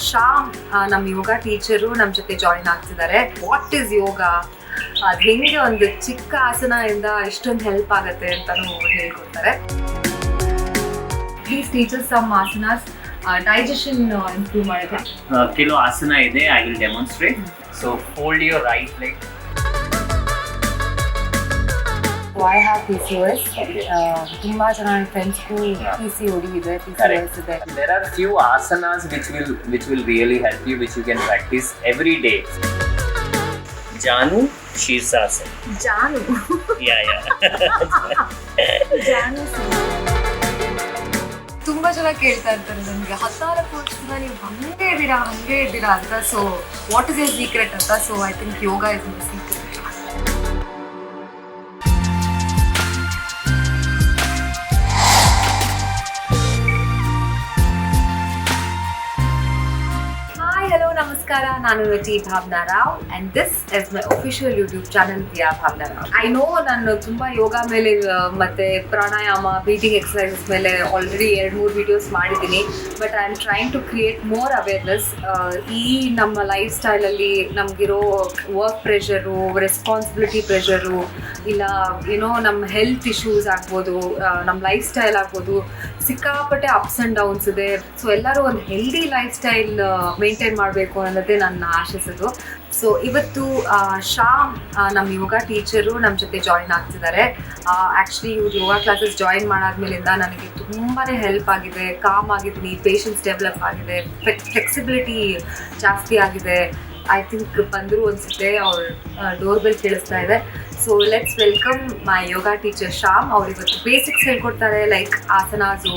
ಶ್ಯಾಮ್ ನಮ್ಮ ಯೋಗ ಟೀಚರು ನಮ್ಮ ಜೊತೆ ಜಾಯಿನ್ ಆಗ್ತಿದ್ದಾರೆ. ವಾಟ್ ಇಸ್ ಯೋಗ, ಅದು ಹೆಂಗೆ ಒಂದು ಚಿಕ್ಕ ಆಸನದಿಂದ ಇಷ್ಟೊಂದು ಹೆಲ್ಪ್ ಆಗುತ್ತೆ ಅಂತಾನು ಹೇಳ್ಕೊಡ್ತಾರೆ. Please teachers some asanas digestion improve ಮಾಡುತ್ತೆ. ಕೆಲವು ಆಸನ ಇದೆ, I will demonstrate. So fold your right leg. I have PCOS. ತುಂಬಾ ಜನ ಫ್ರೆಂಡ್ಸ್ಗೂ PCOD ಇದೆ, PCOS ಇದೆ. There are few asanas which will really help you, which you can practice every day. Janu Shirsasana. Janu. Yeah. Janu. ತುಂಬಾ ಜನ ಕೇಳ್ತಾ ಇರ್ತಾರೆ ನನಗೆ 14 ವರ್ಷದಿಂದ ನೀವು ಹಂಗೆ ಇದ್ದೀರಾ ಅಂತ. So what is your secret ಅಂತ. So I think yoga is my secret. Hello, namaskar. ನಾನು ನಟಿ Bhavana Rao and this is my official YouTube channel via Bhavana Rao. I know ನಾನು ತುಂಬಾ ಯೋಗ ಮೇಲೆ ಮತ್ತೆ ಪ್ರಾಣಾಯಾಮ, ಬ್ರೀತಿಂಗ್ ಎಕ್ಸರ್ಸೈಸಸ್ ಮೇಲೆ ಆಲ್ರೆಡಿ 2-3 ವಿಡಿಯೋಸ್ ಮಾಡಿದ್ದೀನಿ. But I am trying to create more awareness. ಈ ನಮ್ಮ ಲೈಫ್ ಸ್ಟೈಲಲ್ಲಿ ನಮಗಿರೋ ವರ್ಕ್ ಪ್ರೆಷರು, ರೆಸ್ಪಾನ್ಸಿಬಿಲಿಟಿ ಪ್ರೆಷರು, ಇಲ್ಲ ಏನೋ ನಮ್ಮ ಹೆಲ್ತ್ ಇಶ್ಯೂಸ್ ಆಗ್ಬೋದು, ನಮ್ಮ ಲೈಫ್ ಸ್ಟೈಲ್ ಆಗ್ಬೋದು, ಸಿಕ್ಕಾಪಟ್ಟೆ ಅಪ್ಸ್ ಆ್ಯಂಡ್ ಡೌನ್ಸ್ ಇದೆ. ಸೊ ಎಲ್ಲರೂ ಒಂದು ಹೆಲ್ದಿ ಲೈಫ್ ಸ್ಟೈಲ್ ಮೇಂಟೈನ್ ಮಾಡಬೇಕು ಅನ್ನೋದೇ ನನ್ನ ಆಶಿಸೋದು. ಸೊ ಇವತ್ತು ಶ್ಯಾಮ್ ನಮ್ಮ ಯೋಗ ಟೀಚರು ನಮ್ಮ ಜೊತೆ ಜಾಯಿನ್ ಆಗ್ತಿದ್ದಾರೆ. ಆ್ಯಕ್ಚುಲಿ ಇವ್ರು ಯೋಗ ಕ್ಲಾಸಸ್ ಜಾಯಿನ್ ಮಾಡಾದ್ಮೇಲಿಂದ ನನಗೆ ತುಂಬಾ ಹೆಲ್ಪ್ ಆಗಿದೆ, ಕಾಮ್ ಆಗಿದ್ದೀನಿ, ಪೇಷನ್ಸ್ ಡೆವಲಪ್ ಆಗಿದೆ, ಫ್ಲೆಕ್ಸಿಬಿಲಿಟಿ ಜಾಸ್ತಿ ಆಗಿದೆ. ಐ ಥಿಂಕ್ ಬಂದರು ಅನಿಸುತ್ತೆ, ಅವ್ರ ಡೋರ್ ಬೆಲ್ ಕೇಳಿಸ್ತಾ ಇದೆ. So let's welcome my yoga teacher Shyam. ಅವ್ರು ಇವತ್ತು ಬೇಸಿಕ್ಸ್ ಹೇಳ್ಕೊಡ್ತಾರೆ, ಲೈಕ್ ಆಸನಾಸು,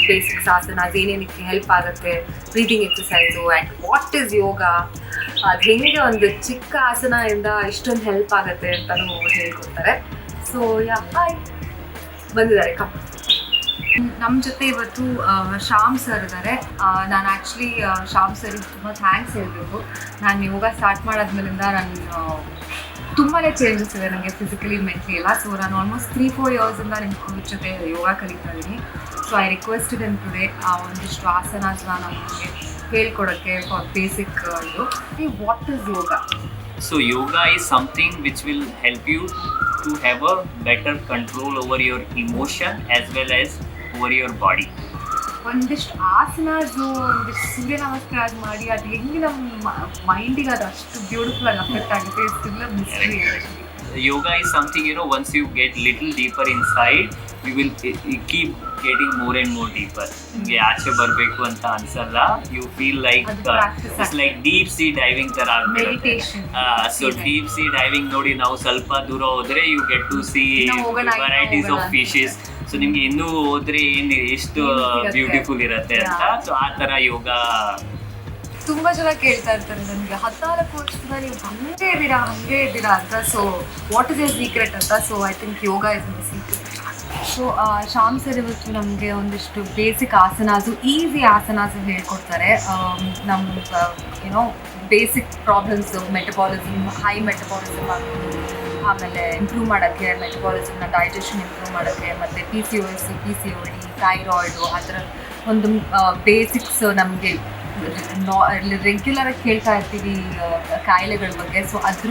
ಬೇಸಿಕ್ಸ್ ಆಸನಾಸ್ ಏನೇನಕ್ಕೆ ಹೆಲ್ಪ್ ಆಗುತ್ತೆ, breathing exercises, and what is yoga, ಅದು ಹೆಂಗೆ ಒಂದು ಚಿಕ್ಕ ಆಸನದಿಂದ ಇಷ್ಟೊಂದು ಹೆಲ್ಪ್ ಆಗುತ್ತೆ ಅಂತಲೂ ಹೇಳ್ಕೊಡ್ತಾರೆ. ಸೊ ಹಾಯ್, ಬಂದಿದ್ದಾರೆ ಕಪ್. ನಮ್ಮ ಜೊತೆ ಇವತ್ತು ಶ್ಯಾಮ್ ಸರ್ ಇದ್ದಾರೆ. ನಾನು ಆ್ಯಕ್ಚುಲಿ ಶ್ಯಾಮ್ ಸರಿಗೆ ತುಂಬ ಥ್ಯಾಂಕ್ಸ್ ಹೇಳಬೇಕು. ನಾನು ಯೋಗ ಸ್ಟಾರ್ಟ್ ಮಾಡಾದ್ಮೇಲಿಂದ ನಾನು ತುಂಬಾ ಚೇಂಜಸ್ ಇದೆ ನನಗೆ, ಫಿಸಿಕಲಿ, ಮೆಂಟಲಿ ಎಲ್ಲ. ಸೊ ನಾನು ಆಲ್ಮೋಸ್ಟ್ 3-4 ಇಯರ್ಸಿಂದ ನಿಮ್ಮ ಜೊತೆ ಯೋಗ ಕಲಿತಾ ಇದ್ದೀನಿ. So I requested in today ಒಂದಿಷ್ಟು ಆಸನಾಸ್ನ ನಮಗೆ ಹೇಳ್ಕೊಡೋಕ್ಕೆ ಫಾರ್ ಬೇಸಿಕ್ ಇದು. What is yoga? So yoga is something which will help you to have a better control over your emotion as well as over your body. ಒಂದಿಷ್ಟು ಆಸನಾಸು, ಒಂದಿಷ್ಟು ಸೂರ್ಯ ನಮಸ್ಕಾರ ಮಾಡಿ ಅದು ಹೆಂಗೆ ನಮ್ಮ ಮೈಂಡಿಗೆ ಅದು ಅಷ್ಟು ಬ್ಯೂಟಿಫುಲ್ ಆಗಿ ಅಫೆಕ್ಟ್ ಆಗುತ್ತೆ. ಇಷ್ಟೆಲ್ಲ mystery. Yoga is something, once you get little deeper inside, you will keep getting more and more deeper. ನಿಮಗೆ ಆಚೆ ಬರಬೇಕು ಅಂತ ಅನ್ಸಲ್ಲ. You feel like it's like deep sea diving ತರ ಆಗ್ಬಿಡುತ್ತೆ. ಸೊ ಡೀಪ್ ಸಿ ಡೈವಿಂಗ್ ನೋಡಿ, ನಾವು ಸ್ವಲ್ಪ ದೂರ ಹೋದ್ರೆ you get to see varieties of fishes. So ನಿಮ್ಗೆ ಇನ್ನೂ ಹೋದ್ರೆ ಎಷ್ಟು ಬ್ಯೂಟಿಫುಲ್ ಇರುತ್ತೆ ಅಂತ. ಸೊ ಆ ತರ ಯೋಗ ತುಂಬ ಜನ ಕೇಳ್ತಾ ಇರ್ತಾರೆ ನನಗೆ 14 ವರ್ಷದಿಂದ ನೀವು ಹಂಗೆ ಇದ್ದೀರಾ ಅಂತ. So what is your secret ಅಂತ. So I think yoga is my secret. So Shyam sir ಇವತ್ತು ನಮಗೆ ಒಂದಿಷ್ಟು ಬೇಸಿಕ್ ಆಸನಾಸು, ಈಸಿ ಆಸನಾಸು ಹೇಳ್ಕೊಡ್ತಾರೆ. ನಮ್ಮ basic problems, metabolism, high metabolism ಆಗ್ಬೋದು, ಆಮೇಲೆ ಇಂಪ್ರೂವ್ ಮಾಡೋಕ್ಕೆ, ಮೆಟಬಾಲಿಸಮ್ನ ಡೈಜೆಷನ್ ಇಂಪ್ರೂವ್ ಮಾಡೋಕ್ಕೆ, ಮತ್ತು PCOS, PCOD, ಥೈರಾಯ್ಡು, ಆ ಥರ ಒಂದು ಬೇಸಿಕ್ಸ್ ನಮಗೆ ರೆಗ್ಯುಲರಾಗಿ ಕೇಳ್ತಾ ಇರ್ತೀವಿ ಕಾಯಿಲೆಗಳ ಬಗ್ಗೆ. ಸೊ ಅದ್ರ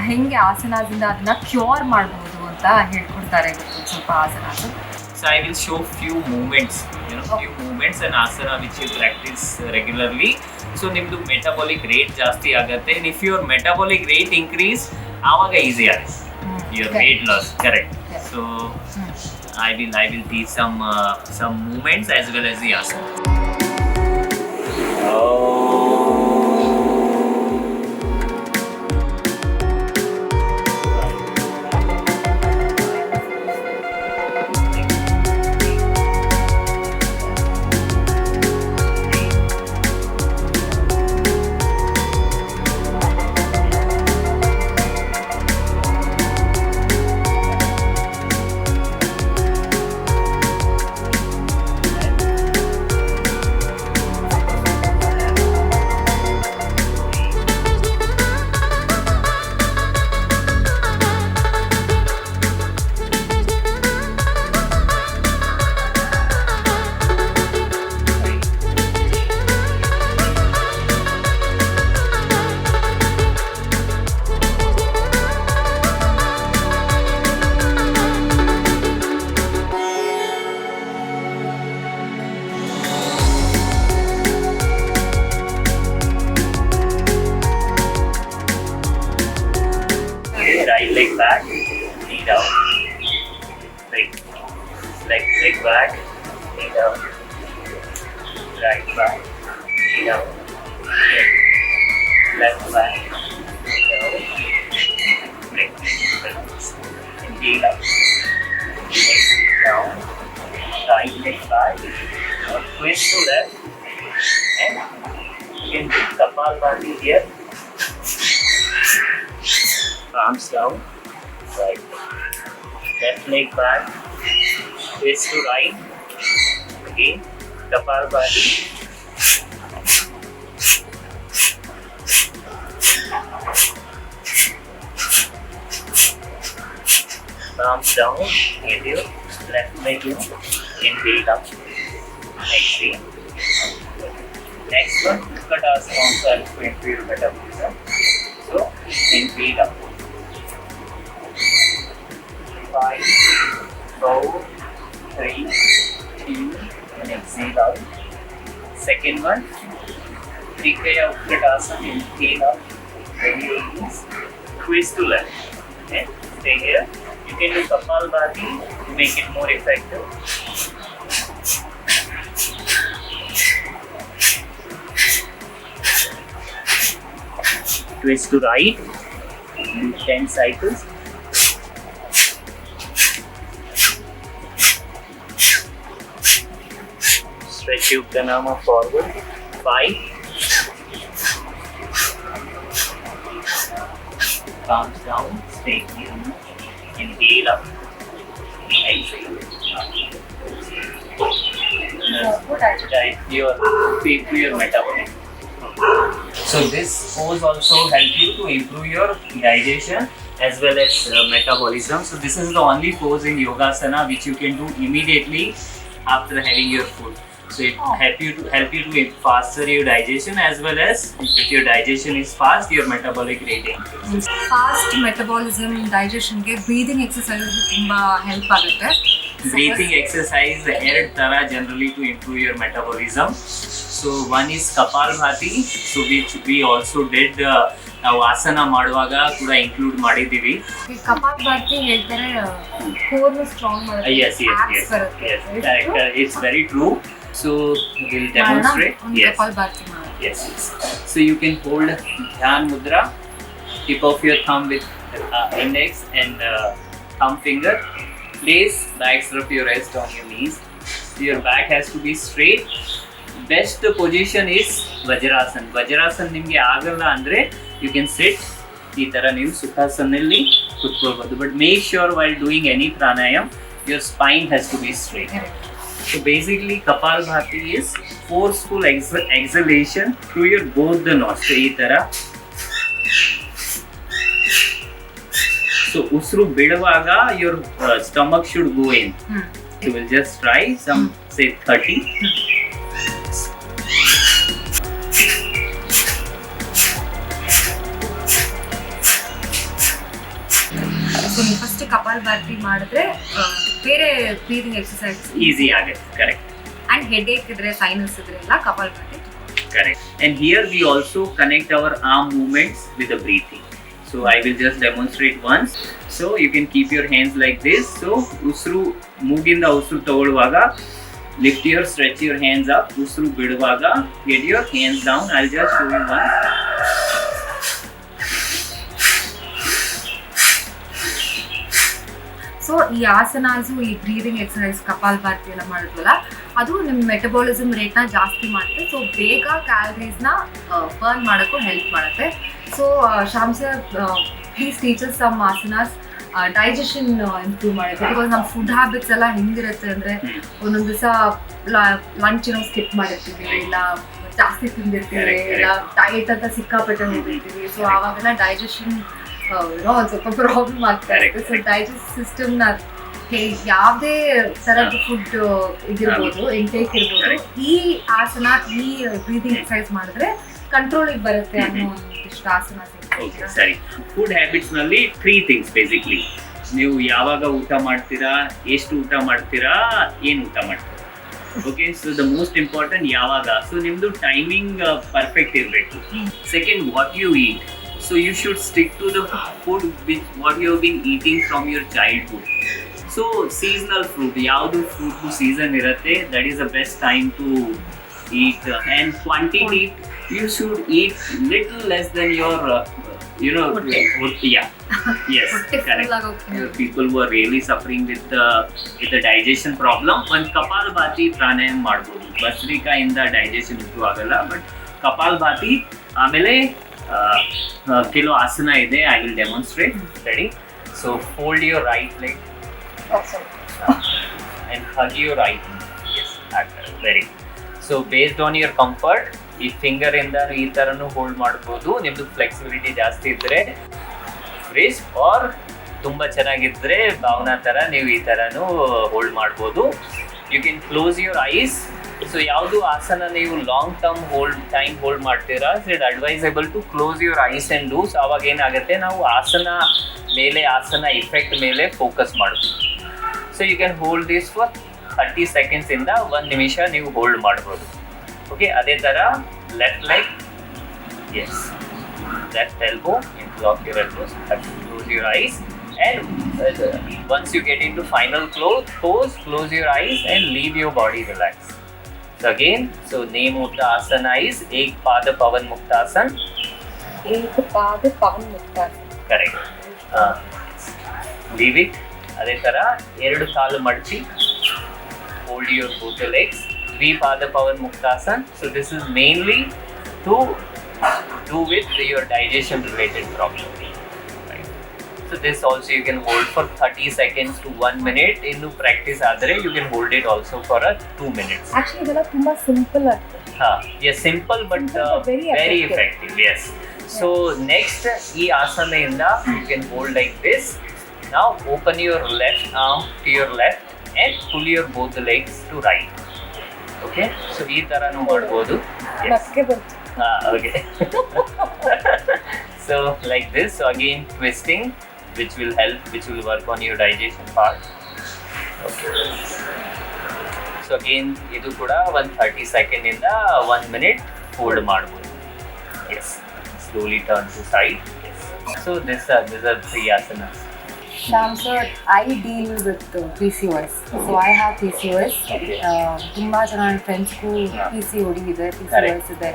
ಹೆಂಗೆ ಆಸನಾದಿಂದ ಅದನ್ನ ಕ್ಯೂರ್ ಮಾಡ್ಬೋದು ಅಂತ ಹೇಳ್ಕೊಡ್ತಾರೆ ಇವತ್ತು ಸ್ವಲ್ಪ ಆಸನಾಸು. So I will show few movements, few movements and asana which you practice regularly. So ನಿಮ್ದು ಮೆಟಬಾಲಿಕ್ ರೇಟ್ ಜಾಸ್ತಿ ಆಗುತ್ತೆ. And if your metabolic rate increase, ಆವಾಗ easy ಆಗುತ್ತೆ your weight loss. Correct. So I will teach some movements as well as the asana. right leg back, knee down, leg back, knee down, right back, knee down, left back, knee down, break, inhale up, exhale down, right leg back, twist to left, and you can do Kapalbhati here. Arms down, right, left leg back, twist to right, again, Kapalbhati, arms down, inhale, left leg in, inhale up, exhale. Next one, Utkatasana also helps to improve your metabolism. So, inhale up. 5, 4, 3, 2, and exhale out. Second one, Trikaya Utkatasana, inhale up, bend your knees, twist to left. Okay, stay here. You can do Kapalbhati to make it more effective. Twist to right, do 10 cycles. Stretch your Uttanama forward. 5. Palms down, stay here. Inhale up. Exhale. Right, your metabolism. So this pose also help you to improve your digestion as well as metabolism. So this is the only pose in Yogasana which you can do immediately after having your food. So it help you to faster your digestion as well as if your digestion is fast, your metabolic rate increases. Fast metabolism ಡೈಜೆಷನ್ಗೆ breathing exercise ತುಂಬ help ಆಗುತ್ತೆ. Breathing exercise ಎರಡು ತರ generally to improve your metabolism. So one is Kapalbhati, so which we also did ನಾವು ಆಸನ ಮಾಡುವಾಗ ಕೂಡ include ಮಾಡಿದ್ದೀವಿ. ಕಪಾಲ್ಭಾತಿ ಹೇಳ್ತಾರೆ ಕೋರ್ನ ಸ್ಟ್ರಾಂಗ್ ಮಾಡುತ್ತೆ. Yes. It's very true. So we'll demonstrate. Yes. Kapalbhati. Yes. So you can hold Dhyan Mudra, tip of your thumb with index and thumb finger. Place back of your rest on your knees. Your back has to be straight. Best position is Vajrasan. Vajrasan ನಿಮಗೆ ಆಗಲ್ಲ ಅಂದ್ರೆ you can sit ಈ ತರ ನೀವು ಸುಖಾಸನದಲ್ಲಿ ಕೂತ್ಕೊಳ್ಬಹುದು. But make sure while doing any pranayam, your spine has to be straight. So basically Kapalbhati is forceful exhalation through your both the nostrils. ಈ ತರ. So usru ಬಿಡುವಾಗ your stomach should go in. So we'll just try some say 30. So ನೀವು first ಕಪಾಲ್ಭಾತಿ ಮಾಡಿದ್ರೆ ಬೇರೆ breathing exercise easy ಆಗುತ್ತೆ. Correct. And headache ಇದ್ರೆ sinus ಇದ್ರೆ ಎಲ್ಲ ಕಪಾಲ್ಭಾತಿ. Correct. And here we also connect our arm movements with the breathing. So I will just demonstrate once. So you can keep your hands like this. So usru ಮೂಗಿಂದ ಉಸಿರು ತಗೊಳ್ಳುವಾಗ lift your stretch your hands up. ಉಸಿರು ಬಿಡುವಾಗ get your hands down. I'll just show you once. So ಈ ಆಸನಾಸು ಈ breathing exercise ಕಪಾಲ್ಭಾತಿ ಎಲ್ಲ ಮಾಡಿದ್ವಲ್ಲ ಅದು ನಿಮ್ಮ metabolism ರೇಟ್ನ ಜಾಸ್ತಿ ಮಾಡುತ್ತೆ. ಸೊ ಬೇಗ ಕ್ಯಾಲರೀಸ್ನ ಬರ್ನ್ ಮಾಡೋಕ್ಕೂ ಹೆಲ್ಪ್ ಮಾಡುತ್ತೆ. So Shyam sir please teachers some asanas digestion improve ಮಾಡುತ್ತೆ. ಬಿಕಾಸ್ ನಮ್ಮ ಫುಡ್ ಹ್ಯಾಬಿಟ್ಸ್ ಎಲ್ಲ ಹೆಂಗಿರುತ್ತೆ ಅಂದರೆ ಒಂದೊಂದು ದಿವಸ ಲಂಚ್ ಏನೋ ಸ್ಕಿಪ್ ಮಾಡಿರ್ತೀವಿ, ಇಲ್ಲ ಜಾಸ್ತಿ ತಿಂದಿರ್ತೀವಿ, ಇಲ್ಲ ಡಯಟ್ ಅಂತ ಸಿಕ್ಕಾಪಟ್ಟೆ ಹೋಗಿರ್ತೀವಿ. ಸೊ ಆವಾಗೆಲ್ಲ ಡೈಜೆಷನ್ ಒಂದು ಸ್ವಲ್ಪ ಪ್ರಾಬ್ಲಮ್ ಆಗ್ತಾ ಇರುತ್ತೆ. ಸೊ ಡೈಜೆಸ್ಟ್ ಸಿಸ್ಟಮ್ನ ಯಾವುದೇ ಥರದ ಫುಡ್ ಇದಿರ್ಬೋದು, ಇಂಟೇಕ್ ಇರ್ಬೋದು, ಈ ಆಸನ ಈ ಬ್ರೀದಿಂಗ್ ಎಕ್ಸಸೈಸ್ ಮಾಡಿದ್ರೆ ಕಂಟ್ರೋಲಿಗೆ ಬರುತ್ತೆ ಅನ್ನೋ ಒಂದಿಷ್ಟು ಆಸನ. ಸರಿ. ಫುಡ್ ಹ್ಯಾಬಿಟ್ಸ್ ನಲ್ಲಿ 3 things ಬೇಸಿಕ್ಲಿ. ನೀವು ಯಾವಾಗ ಊಟ ಮಾಡ್ತೀರಾ, ಎಷ್ಟು ಊಟ ಮಾಡ್ತೀರಾ, ಏನು ಊಟ ಮಾಡ್ತೀರಾ. Okay, so the most important ಯಾವಾಗ. ಸೊ ನಿಮ್ದು ಟೈಮಿಂಗ್ ಪರ್ಫೆಕ್ಟ್ ಇರಬೇಕು. Second, what you eat. So So you should stick to the food which what you have been eating from your childhood. So seasonal fruit, ಯಾವುದು fruit season ಇರುತ್ತೆ, that is the best time to eat. And quantity, you should eat little less than your yeah. Yes, correct. People who are really suffering with the digestion problem, ಒಂದು ಕಪಾಲಭಾತಿ ಪ್ರಾಣಾಯಾಮ ಮಾಡ್ಬೋದು. ಭಸ್ತ್ರಿಕಾಯಿಂದ digestion improve ಆಗಲ್ಲ, but kapalbhati ಆಮೇಲೆ ಕೆಲವು ಆಸನ ಇದೆ. I will demonstrate. Ready? So fold your right leg and hug your right knee. Yes, very good. So based on your comfort, ಈ finger ಇಂದ ಈ ತರನು ಹೋಲ್ಡ್ ಮಾಡ್ಬೋದು. ನಿಮ್ದು ಫ್ಲೆಕ್ಸಿಬಿಲಿಟಿ ಜಾಸ್ತಿ ಇದ್ರೆ ಫ್ರೀಸ್, ಆರ್ ತುಂಬಾ ಚೆನ್ನಾಗಿದ್ರೆ ಭಾವನಾ ತರ ನೀವು ಈ ತರನು ಹೋಲ್ಡ್ ಮಾಡ್ಬೋದು. You can close your eyes. So ಯಾವುದು ಆಸನ ನೀವು ಲಾಂಗ್ ಟರ್ಮ್ ಟೈಮ್ ಹೋಲ್ಡ್ ಮಾಡ್ತೀರಾ, it advisable to close your eyes and do. So ಅವಾಗ ಏನಾಗುತ್ತೆ, ನಾವು ಆಸನ ಇಫೆಕ್ಟ್ ಮೇಲೆ ಫೋಕಸ್ ಮಾಡ್ಬೋದು. So you can hold this for 30 seconds ಇಂದ 1 ನಿಮಿಷ ನೀವು ಹೋಲ್ಡ್ ಮಾಡ್ಬೋದು. ಓಕೆ, ಅದೇ ಥರ left leg, yes, left elbow, interlock your elbows, close your eyes, and once you get into final pose, close your eyes and leave your body relaxed. So again, so name of the asana is Ek Pada Pavan Muktasan. Ek Pada Pavan Muktasan. Correct. Leave it. ಅದೇ ಥರ 2 ಕಾಲು ಮಡಚಿ, hold your both legs. Pada Pavan Muktasan. So this is mainly to do with your digestion related problem. Right. So this also you can hold for 30 seconds to 1 minute. In practice adre you can hold it also for 2 minutes. Actually idella tumba simple arte. Yes, simple but very effective. Yes. So next ee asana inda you can hold like this. Now open your left arm to your left and pull your both legs to right. Okay, so ಈ ತರನು ಮಾಡ್ಬೋದು. Okay. So like this. So again twisting, which will work on your digestion part. Okay. So again ಇದು ಕೂಡ 30 second ಇಂದ 1 minute hold ಮಾಡ್ಬೋದು. Yes. Slowly turn to side. Yes. So these are 3 asanas. Sham sir, I deal with PCOS. So I have PCOS. ತುಂಬಾ ಜನ ನನ್ನ ಫ್ರೆಂಡ್ಸ್ಗೂ PCOD ಇದೆ, PCOS ಇದೆ.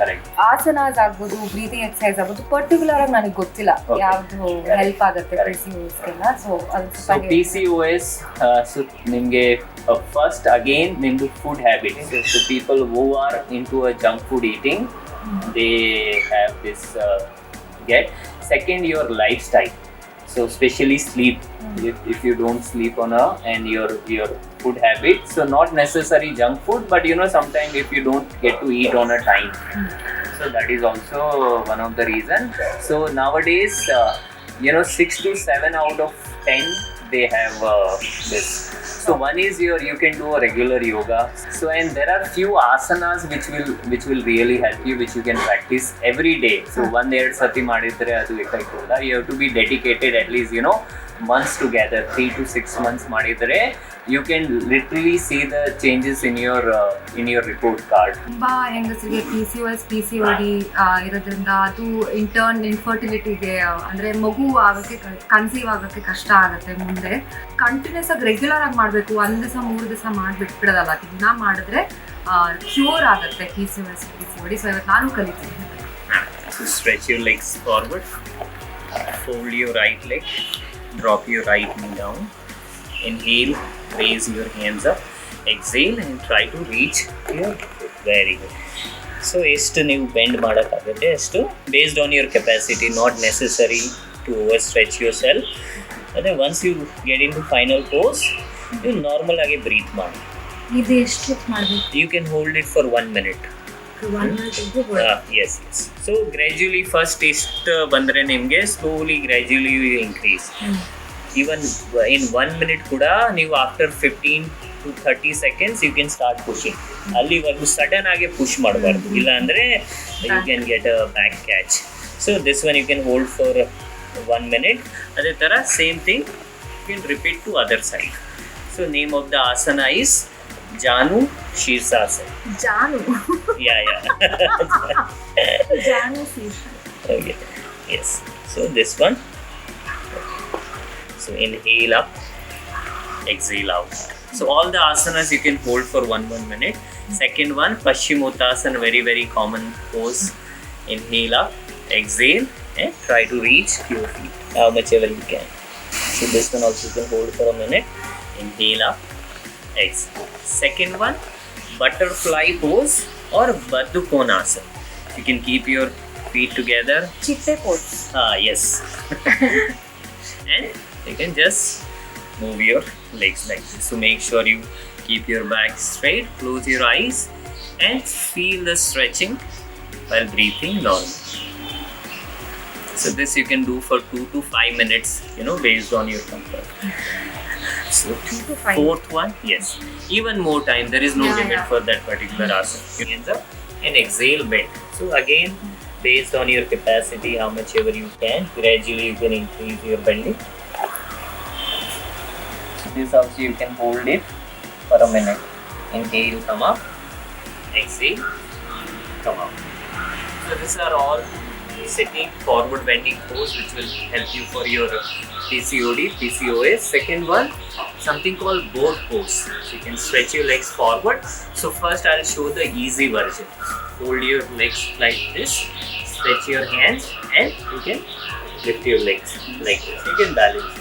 ಆಸನಾಸ್ ಆಗ್ಬೋದು, ಬ್ರೀತಿಂಗ್ ಎಕ್ಸರ್ಸೈಸ್ ಆಗ್ಬೋದು, ಪರ್ಟಿಕ್ಯುಲರ್ ಆಗಿ ನನಗೆ ಗೊತ್ತಿಲ್ಲ ಯಾವುದು ಹೆಲ್ಪ್ ಆಗುತ್ತೆ PCOSಗೆಲ್ಲ. ಸೊ PCOS, ಸೊ ನಿಮಗೆ ಫಸ್ಟ್ ಅಗೇನ್ ನಿಮ್ದು food habits. So people who are into a junk food eating, they have this get. Second, your lifestyle. So especially sleep. If you don't sleep and your food habit, so not necessary junk food, but sometimes if you don't get to eat on a time, so that is also one of the reason. So nowadays 6 to 7 out of 10 they have this. So one is you can do a regular yoga. So and there are few asanas which will really help you, which you can practice every day. So 1-2 sati ಮಾಡಿದ್ರೆ ಅದು effect ಇಲ್ಲ. You have to be dedicated at least months together, 3 to 6 months ಮಾಡಿದ್ರೆ you can literally see the changes in your report card. ತುಂಬಾ ಹೆಂಗಸರಿಗೆ PCOS PCOD ಇರೋದ್ರಿಂದ ಅದು ಇನ್ಫರ್ಟಿಲಿಟಿಗೆ ಅಂದ್ರೆ ಮಗು ಆಗೋಕ್ಕೆ ಕನ್ಸೀವ್ ಆಗೋಕ್ಕೆ ಕಷ್ಟ ಆಗುತ್ತೆ. ಮುಂದೆ ಕಂಟಿನ್ಯೂಸ್ ಆಗಿ ರೆಗ್ಯುಲರ್ ಆಗಿ ಮಾಡಬೇಕು. 1 ದಿವಸ 3 ದಿವಸ ಮಾಡಿಬಿಟ್ಬಿಡೋದಲ್ಲ, ದಿನ ಮಾಡಿದ್ರೆ ಕ್ಯೂರ್ ಆಗುತ್ತೆ PCOS PCOD. ಸೊ ಇವತ್ತು ನಾನು ಕಲಿತೀನಿ. So stretch your legs forward, fold your right leg, drop your right knee down, inhale, raise your hands up, exhale and try to reach here. Very good. So ಎಷ್ಟು ನೀವು bend ಮಾಡೋಕ್ಕಾಗುತ್ತೆ ಅಷ್ಟು, based on your capacity, not necessary to overstretch yourself. ಅದೇ once you get into final pose, you normal ಆಗಿ breathe ಮಾಡಿ. ಇದು ಎಷ್ಟು ಮಾಡಬೇಕು? You can hold it for 1 minute. 1 minute. Yes. So gradually first ಎಷ್ಟು ಬಂದರೆ ನಿಮಗೆ slowly gradually you increase. Even in 1 minute ಕೂಡ ನೀವು after 15 to 30 seconds you can start pushing. ಅಲ್ಲಿವರೆಗೂ ಸಡನ್ ಆಗಿ ಪುಷ್ ಮಾಡಬಾರ್ದು, ಇಲ್ಲ ಅಂದರೆ you can get a back catch. So this one you can hold for 1 minute. ಅದೇ ಥರ same thing you can repeat to other side. So name of the asana is Janu Shirsasana. Janu. Yeah. Janu Shirsasana. Okay. Yes. So this one. So inhale up, exhale out. So all the asanas you can hold for 1 minute. Second one, Paschimottanasana, very common pose. Inhale up, exhale, and try to reach your feet how much ever you can. So this one also you can hold for a minute. Inhale up, exhale. Second one, butterfly pose or Baddha Konasana. You can keep your feet together. Chitte pose. Yes. And you can just move your legs like this. So make sure you keep your back straight, close your eyes, and feel the stretching while breathing normally. So this you can do for 2 to 5 minutes, based on your comfort. So 2 to 5. fourth one, yes, even more time. There is no limit for that particular asana. You end up and exhale bend. So again, based on your capacity, how much ever you can, gradually you can increase your bending. This also you can hold it for a minute. Inhale, come up. Exhale, come up. So these are all sitting forward bending pose which will help you for your PCOD, PCOS. Second one, something called boat pose. So you can stretch your legs forward. So first I'll show the easy version. Hold your legs like this, stretch your hands, and you can lift your legs like this. You can balance.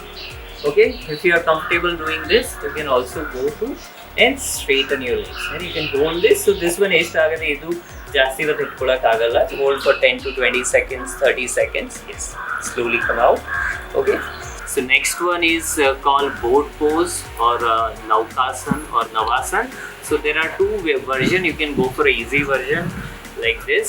Okay, if you are comfortable doing this, you can also go to and straighten your legs. And you can hold this. So this one is ಜಾಸ್ತಿ ಹೊತ್ತು ಇಟ್ಕೊಳ್ಳೋಕ್ಕಾಗಲ್ಲ. Hold for 10 to 20 seconds, 30 seconds. Yes, slowly come out. Okay. So next one is called boat pose or Naukasana or Navasana. So there are two versions. You can go for an easy version like this.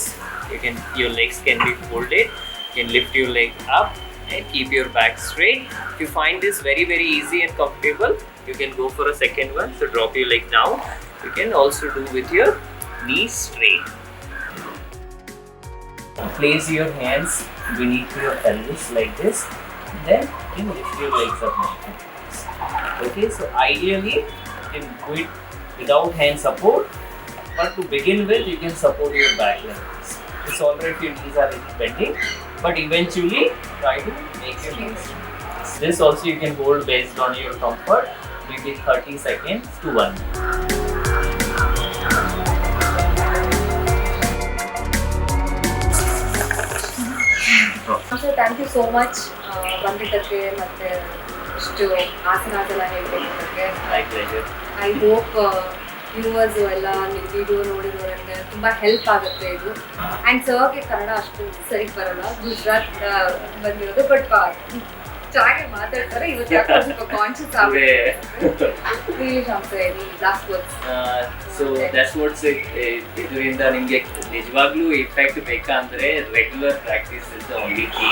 Your legs can be folded. You can lift your leg up and keep your back straight. If you find this very easy and comfortable, you can go for a second one. So drop your leg down. You can also do with your knees straight. Place your hands beneath your pelvis like this. Then you lift your legs up like this. Okay, so ideally you can do it without hand support, but to begin with you can support your back like this. It's alright if your knees are a little bending, but eventually try to make your knees. This also you can hold based on your comfort, maybe 30 seconds to 1 minute. So thank you so much ಬಂದಿದ್ದಕ್ಕೆ ಮತ್ತೆ ಇಷ್ಟು ಆಸನಾಸ್ ಎಲ್ಲ ಹೇಳ್ಕೊಟ್ಟಿದ್ದಕ್ಕೆ. My pleasure. I hope viewers ಎಲ್ಲ ನೀವು video ನೋಡಿರೋರಿಗೆ ತುಂಬ help ಆಗುತ್ತೆ ಇದು. ಆ್ಯಂಡ್ ಸರ್ಗೆ ಕನ್ನಡ ಅಷ್ಟು ಸರಿ ಬರಲ್ಲ, ಗುಜರಾತ್ ಬಂದಿರೋದು, ಬಟ್ ಚೆನ್ನಾಗಿ ಮಾತಾಡ್ತಾರೆ. ಇವತ್ತು ಯಾಕೆ ಸ್ವಲ್ಪ ಕಾನ್ಷಿಯಸ್ ಆಗಿದೆ. Last words. So that's what's ಇದರಿಂದ ನಿಮಗೆ ನಿಜವಾಗ್ಲೂ ಇಫೆಕ್ಟ್ ಬೇಕಂದ್ರೆ regular practice is the only key.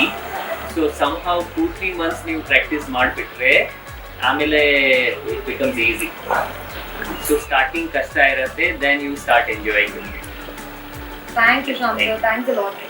So somehow 2-3 months ನೀವು ಪ್ರಾಕ್ಟೀಸ್ ಮಾಡಿಬಿಟ್ರೆ ಆಮೇಲೆ it becomes easy. So starting ಕಷ್ಟ ಇರುತ್ತೆ, then you start enjoying. Thank you Shyam, thanks a lot.